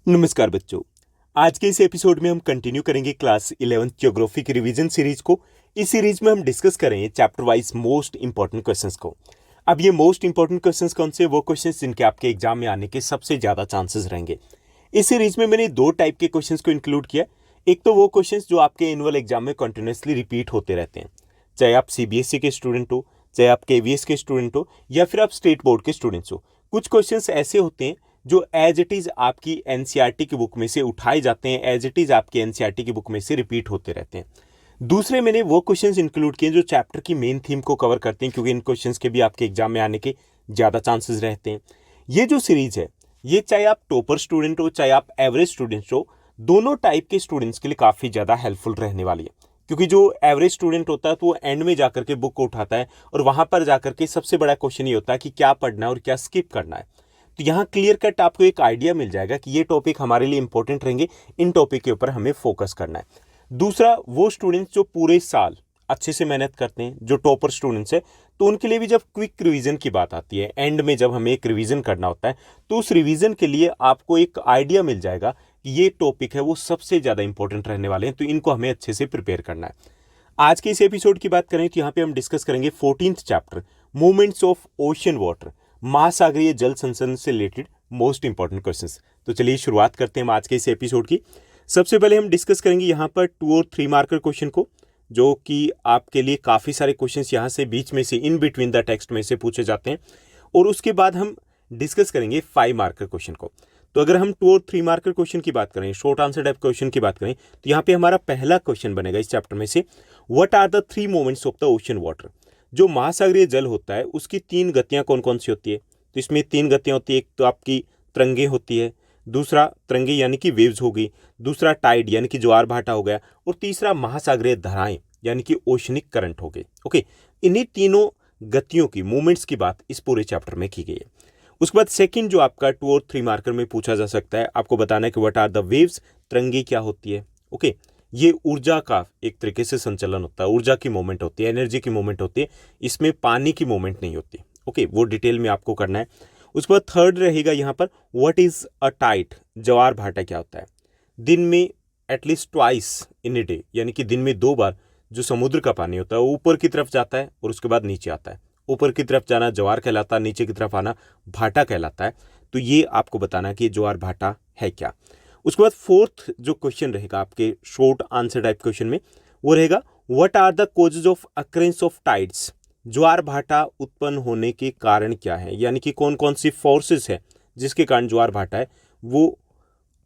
नमस्कार बच्चों। आज के इस एपिसोड में हम कंटिन्यू करेंगे क्लास 11th ज्योग्राफी की रिवीजन सीरीज को। इस सीरीज में हम डिस्कस करेंगे chapter wise most important questions को। अब ये मोस्ट इंपॉर्टेंट क्वेश्चंस कौन से? वो क्वेश्चंस जिनके आपके एग्जाम में आने के सबसे ज्यादा चांसेस रहेंगे। इस सीरीज में मैंने दो टाइप के क्वेश्चंस को इंक्लूड किया। एक तो वो क्वेश्चंस जो आपके एनुअल एग्जाम में कंटिन्यूसली रिपीट होते रहते हैं, चाहे आप सीबीएसई के स्टूडेंट हो, चाहे आप केवीएस के स्टूडेंट हो, या फिर आप स्टेट बोर्ड के स्टूडेंट्स हो। कुछ क्वेश्चंस ऐसे होते हैं जो एज इट इज आपकी एनसीईआरटी की बुक में से उठाए जाते हैं, एज इट इज आपकी एनसीईआरटी की बुक में से रिपीट होते रहते हैं। दूसरे मैंने वो क्वेश्चंस इंक्लूड किए जो चैप्टर की मेन थीम को कवर करते हैं, क्योंकि इन क्वेश्चंस के भी आपके एग्जाम में आने के ज़्यादा चांसेस रहते हैं। ये जो सीरीज है, ये चाहे आप टॉपर स्टूडेंट हो, चाहे आप एवरेज स्टूडेंट्स हो, दोनों टाइप के स्टूडेंट्स के लिए काफ़ी ज़्यादा हेल्पफुल रहने वाली है। क्योंकि जो एवरेज स्टूडेंट होता है तो वो एंड में जाकर के बुक को उठाता है और वहां पर जाकर के सबसे बड़ा क्वेश्चन ये होता है कि क्या पढ़ना है और क्या स्किप करना है। तो यहाँ क्लियर कट आपको एक आइडिया मिल जाएगा कि ये टॉपिक हमारे लिए इंपॉर्टेंट रहेंगे, इन टॉपिक के ऊपर हमें फोकस करना है। दूसरा, वो स्टूडेंट्स जो पूरे साल अच्छे से मेहनत करते हैं, जो टॉपर स्टूडेंट्स है, तो उनके लिए भी जब क्विक रिवीजन की बात आती है, एंड में जब हमें एक रिवीजन करना होता है, तो उस रिवीजन के लिए आपको एक आइडिया मिल जाएगा कि ये टॉपिक है वो सबसे ज़्यादा इंपॉर्टेंट रहने वाले हैं, तो इनको हमें अच्छे से प्रिपेयर करना है। आज के इस एपिसोड की बात करें तो यहाँ पे हम डिस्कस करेंगे 14th chapter, movements of ocean water, महासागरीय जल संचरण से रिलेटेड मोस्ट इंपॉर्टेंट क्वेश्चंस। तो चलिए शुरुआत करते हैं हम आज के इस एपिसोड की। सबसे पहले हम डिस्कस करेंगे यहाँ पर 2 और 3 मार्कर क्वेश्चन को, जो कि आपके लिए काफ़ी सारे क्वेश्चंस यहाँ से बीच में से, इन बिटवीन द टेक्स्ट में से पूछे जाते हैं। और उसके बाद हम डिस्कस करेंगे 5 मार्कर क्वेश्चन को। तो अगर हम 2 और 3 मार्कर क्वेश्चन की बात करें, शॉर्ट आंसर टाइप क्वेश्चन की बात करें, तो यहाँ पे हमारा पहला क्वेश्चन बनेगा इस चैप्टर में से, what are the 3 movements of the ocean water. जो महासागरीय जल होता है उसकी 3 गतियाँ कौन कौन सी होती है? तो इसमें 3 गतियाँ होती है। एक तो आपकी तरंगे होती है, दूसरा तरंगे यानी कि वेव्स होगी, दूसरा टाइड यानी कि ज्वार भाटा हो गया, और तीसरा महासागरीय धाराएं यानी कि ओशनिक करंट हो गए। ओके, इन्हीं तीनों गतियों की, मूवमेंट्स की बात इस पूरे चैप्टर में की गई है। उसके बाद सेकंड जो आपका 2 और 3 मार्कर में पूछा जा सकता है, आपको बताना है कि व्हाट आर द वेव्स, तरंगे क्या होती है। ओके, ये ऊर्जा का एक तरीके से संचलन होता है, ऊर्जा की मूवमेंट होती है, एनर्जी की मूवमेंट होती है, इसमें पानी की मूवमेंट नहीं होती। ओके, वो डिटेल में आपको करना है। उसके बाद थर्ड रहेगा यहाँ पर, व्हाट इज अ टाइड, ज्वार भाटा क्या होता है। दिन में at least twice in a day, यानी कि दिन में 2 बार जो समुद्र का पानी होता है वो ऊपर की तरफ जाता है और उसके बाद नीचे आता है। ऊपर की तरफ जाना ज्वार कहलाता है, नीचे की तरफ आना भाटा कहलाता है। तो ये आपको बताना है कि ज्वार भाटा है क्या। उसके बाद फोर्थ जो क्वेश्चन रहेगा आपके शॉर्ट आंसर टाइप क्वेश्चन में, वो रहेगा what are the causes of occurrence of tides. ज्वार भाटा उत्पन्न होने के कारण क्या है, यानी कि कौन कौन सी फोर्सेस है जिसके कारण ज्वार भाटा है वो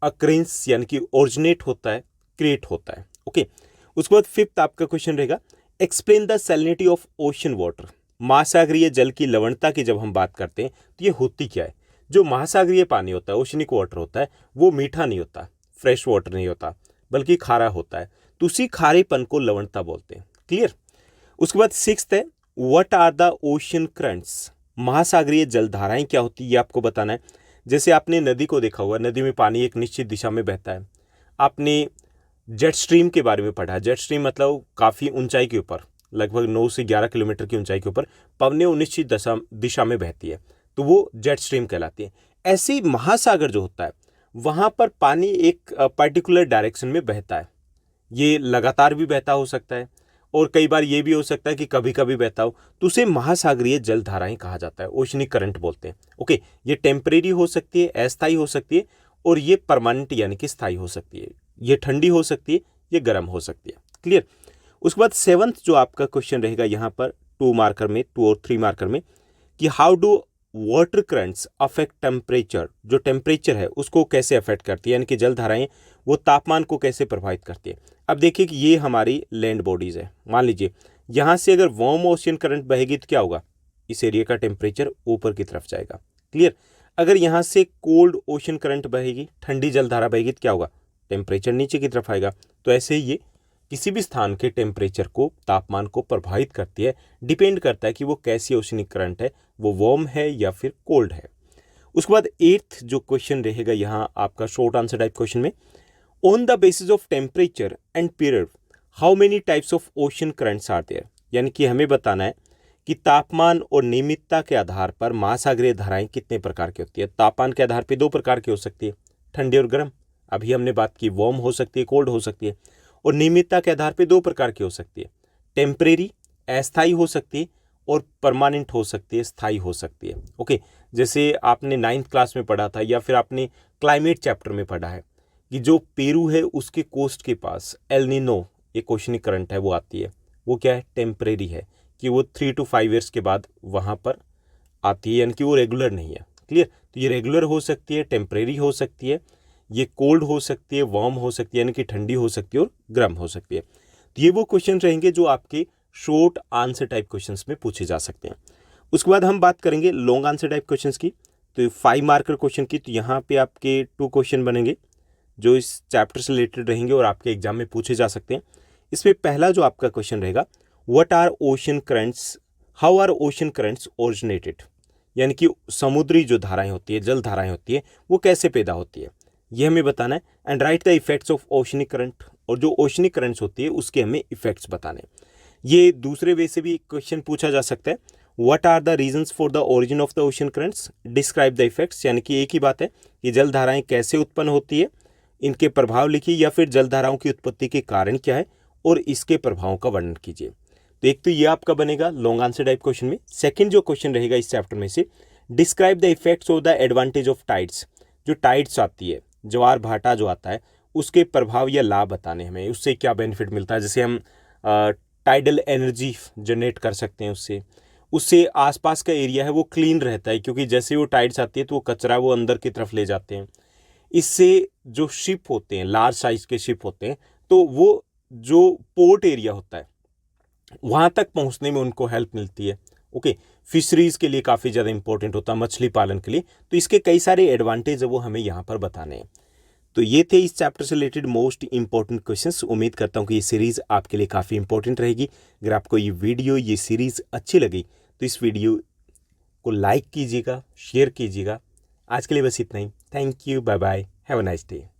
अकरेंस यानी कि ओरिजिनेट होता है, क्रिएट होता है। ओके, उसके बाद फिफ्थ आपका क्वेश्चन रहेगा, explain the salinity of ocean water. महासागरीय जल की लवणता की जब हम बात करते हैं तो ये होती क्या है। जो महासागरीय पानी होता है, ओशनिक वाटर होता है, वो मीठा नहीं होता, फ्रेश वाटर नहीं होता, बल्कि खारा होता है। तो उसी खारेपन को लवणता बोलते हैं। क्लियर। उसके बाद सिक्स्थ है, what are the ocean currents. महासागरीय जलधाराएं क्या होती है ये आपको बताना है। जैसे आपने नदी को देखा हुआ, नदी में पानी एक निश्चित दिशा में बहता है। आपने जेट स्ट्रीम के बारे में पढ़ा। जेट स्ट्रीम मतलब काफ़ी ऊंचाई के ऊपर, लगभग 9 से 11 किलोमीटर की ऊंचाई के ऊपर पवने निश्चित दिशा में बहती है, तो वो जेट स्ट्रीम कहलाती है। ऐसे ही महासागर जो होता है वहाँ पर पानी एक पर्टिकुलर डायरेक्शन में बहता है। ये लगातार भी बहता हो सकता है और कई बार ये भी हो सकता है कि कभी कभी बहता हो, तो उसे महासागरीय जलधाराएं कहा जाता है, ओशनिक करंट बोलते हैं। ओके, ये टेम्परेरी हो सकती है, अस्थायी हो सकती है, और ये परमानेंट यानी कि स्थायी हो सकती है। ये ठंडी हो सकती है, ये गर्म हो सकती है। क्लियर। उसके बाद सेवंथ जो आपका क्वेश्चन रहेगा यहाँ पर 2 मार्कर में, 2 और 3 मार्कर में, कि how do water currents affect temperature. जो टेम्परेचर है उसको कैसे अफेक्ट करती है, यानी कि जलधाराएं वो तापमान को कैसे प्रभावित करती है। अब देखिए कि ये हमारी लैंड बॉडीज है। मान लीजिए यहाँ से अगर वार्म ओशियन करंट बहेगी तो क्या होगा, इस एरिया का टेम्परेचर ऊपर की तरफ जाएगा। क्लियर। अगर यहाँ से कोल्ड ओशन करंट बहेगी, ठंडी जलधारा बहेगी, तो क्या होगा, टेम्परेचर नीचे की तरफ आएगा। तो ऐसे ही ये किसी भी स्थान के टेम्परेचर को, तापमान को प्रभावित करती है। डिपेंड करता है कि वो कैसी ओशनिक करंट है, वो वार्म है या फिर कोल्ड है। उसके बाद 8th जो क्वेश्चन रहेगा यहाँ आपका शॉर्ट आंसर टाइप क्वेश्चन में, on the basis of temperature and period how many types of ocean currents are there. यानी कि हमें बताना है कि तापमान और नियमितता के आधार पर महासागरीय धाराएं कितने प्रकार की होती है। तापमान के आधार पर 2 प्रकार की हो सकती है, ठंडी और गर्म। अभी हमने बात की वार्म हो सकती है, कोल्ड हो सकती है। और नियमितता के आधार पे दो प्रकार की हो सकती है, टेम्परेरी अस्थायी हो सकती है और परमानेंट हो सकती है, स्थायी हो सकती है। ओके, जैसे आपने 9th क्लास में पढ़ा था या फिर आपने क्लाइमेट चैप्टर में पढ़ा है कि जो पेरू है उसके कोस्ट के पास एल नीनो एक ओशनिक करंट है वो आती है। वो क्या है, टेम्परेरी है, कि वो 3 to 5 ईयर्स के बाद वहाँ पर आती है, यानी कि वो रेगुलर नहीं है। क्लियर? तो ये रेगुलर हो सकती है, टेम्परेरी हो सकती है, ये कोल्ड हो सकती है, वार्म हो सकती है यानी कि ठंडी हो सकती है और गर्म हो सकती है। तो ये वो क्वेश्चन रहेंगे जो आपके शॉर्ट आंसर टाइप क्वेश्चंस में पूछे जा सकते हैं। उसके बाद हम बात करेंगे लॉन्ग आंसर टाइप क्वेश्चंस की। तो 5 मार्कर क्वेश्चन की, तो यहाँ पे आपके 2 क्वेश्चन बनेंगे जो इस चैप्टर से रिलेटेड रहेंगे और आपके एग्जाम में पूछे जा सकते हैं। इसमें पहला जो आपका क्वेश्चन रहेगा, what are ocean currents, how are ocean currents originated, यानी कि समुद्री जो धाराएं होती है, जल धाराएं होती है, वो कैसे पैदा होती है, ये हमें बताना है। And right the effects of oceanic current, और जो ओशनिक करंट्स होती है उसके हमें इफेक्ट्स बताने। ये दूसरे वे से भी क्वेश्चन पूछा जा सकता है, what are the reasons for the origin of the ocean currents, describe the effects, यानी कि एक ही बात है कि जल धाराएं कैसे उत्पन्न होती है, इनके प्रभाव लिखिए, या फिर जल धाराओं की उत्पत्ति के कारण क्या है और इसके प्रभावों का वर्णन कीजिए। तो एक तो ये आपका बनेगा लॉन्ग आंसर टाइप क्वेश्चन में। सेकंड जो क्वेश्चन रहेगा इस चैप्टर में से, describe the effects of the advantage of tides, जो टाइड्स आती है, ज्वार भाटा जो आता है, उसके प्रभाव या लाभ बताने हमें, उससे क्या बेनिफिट मिलता है। जैसे हम टाइडल एनर्जी जनरेट कर सकते हैं उससे, उससे आसपास का एरिया है वो क्लीन रहता है, क्योंकि जैसे वो टाइड्स आती है तो वो कचरा वो अंदर की तरफ ले जाते हैं। इससे जो शिप होते हैं, लार्ज साइज के शिप होते हैं, तो वो जो पोर्ट एरिया होता है वहाँ तक पहुँचने में उनको हेल्प मिलती है। ओके, फिशरीज के लिए काफ़ी ज़्यादा इंपॉर्टेंट होता है, मछली पालन के लिए। तो इसके कई सारे एडवांटेज है वो हमें यहाँ पर बताने हैं। तो ये थे इस चैप्टर से रिलेटेड मोस्ट इंपॉर्टेंट क्वेश्चंस। उम्मीद करता हूँ कि ये सीरीज़ आपके लिए काफ़ी इंपॉर्टेंट रहेगी। अगर आपको ये वीडियो, ये सीरीज़ अच्छी लगी तो इस वीडियो को लाइक कीजिएगा, शेयर कीजिएगा। आज के लिए बस इतना ही। Thank you, bye bye, have a nice day.